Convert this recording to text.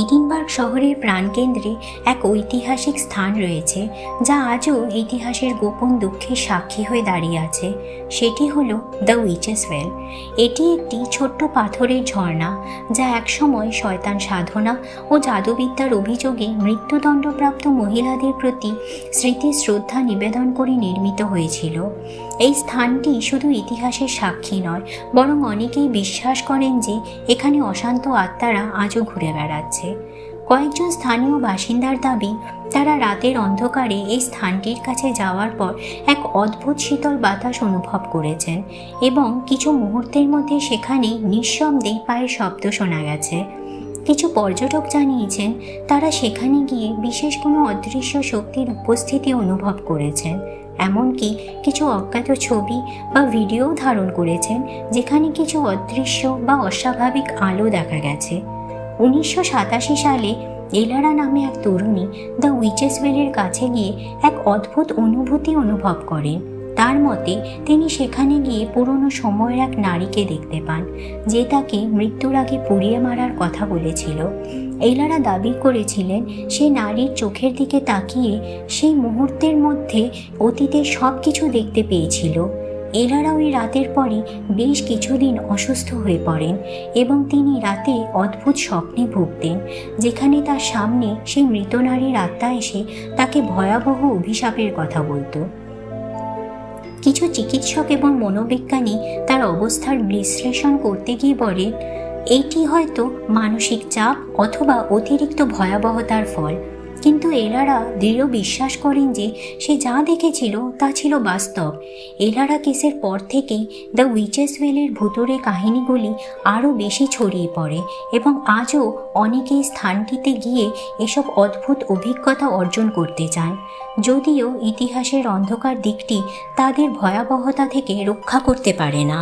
Edinburgh শহরের প্রাণকেন্দ্রে এক ঐতিহাসিক স্থান রয়েছে যা আজও ইতিহাসের গোপন দুঃখের সাক্ষী হয়ে দাঁড়িয়ে আছে। সেটি হলো দ্য উইচেস ওয়েল। এটি একটি ছোট্ট পাথরের ঝর্ণা যা একসময় শয়তান সাধনা ও জাদুবিদ্যার অভিযোগে মৃত্যুদণ্ডপ্রাপ্ত মহিলাদের প্রতি স্মৃতি শ্রদ্ধা নিবেদন করে নির্মিত হয়েছিল। এই স্থানটি শুধু ইতিহাসের সাক্ষী নয়, বরং অনেকেই বিশ্বাস করেন যে এখানে অশান্ত আত্মারা আজও ঘুরে বেড়াচ্ছে। কয়েকজন স্থানীয় বাসিন্দার দাবি, তারা রাতের অন্ধকারে এই স্থানটির কাছে যাওয়ার পর এক অদ্ভুত শীতল বাতাস অনুভব করেছেন এবং কিছু মুহূর্তের মধ্যে সেখানে নিঃশব্দে পায়ের শব্দ শোনা গেছে। কিছু পর্যটক জানিয়েছেন তারা সেখানে গিয়ে বিশেষ কোনো অদৃশ্য শক্তির উপস্থিতি অনুভব করেছেন। এমনকি কিছু অজ্ঞাত ছবি বা ভিডিও ধারণ করেছেন যেখানে কিছু অদৃশ্য বা অস্বাভাবিক আলো দেখা গেছে। 1987 সালে এলারা নামে এক তরুণী দ্য উইচেস ওয়েলের কাছে গিয়ে এক অদ্ভুত অনুভূতি অনুভব করেন। তার মতে তিনি সেখানে গিয়ে পুরনো সময়ের এক নারীকে দেখতে পান যে তাকে মৃত্যুর আগে পুড়িয়ে মারার কথা বলেছিল। এলারা দাবি করেছিলেন সে নারীর চোখের দিকে তাকিয়ে সেই মুহূর্তের মধ্যে অতীতের সব কিছু দেখতে পেয়েছিল। এলারা ওই রাতের পরে বেশ কিছুদিন অসুস্থ হয়ে পড়েন এবং তিনি রাতে অদ্ভুত স্বপ্নে ভুগতেন যেখানে তার সামনে সেই মৃত নারীর আত্মা এসে তাকে ভয়াবহ অভিশাপের কথা বলতো। কিছু চিকিৎসক এবং মনোবিজ্ঞানী তার অবস্থার বিশ্লেষণ করতে গিয়ে বলেন, এইটি হয়তো মানসিক চাপ অথবা অতিরিক্ত ভয়াবহতার ফল। কিন্তু এলারা দৃঢ় বিশ্বাস করেন যে সে যা দেখেছিল তা ছিল বাস্তব। এলারা কেসের পর থেকেই দ্য উইচেস ওয়েলের ভুতুড়ে কাহিনীগুলি আরও বেশি ছড়িয়ে পড়ে এবং আজও অনেকেই স্থানটিতে গিয়ে এসব অদ্ভুত অভিজ্ঞতা অর্জন করতে চান, যদিও ইতিহাসের অন্ধকার দিকটি তাদের ভয়াবহতা থেকে রক্ষা করতে পারে না।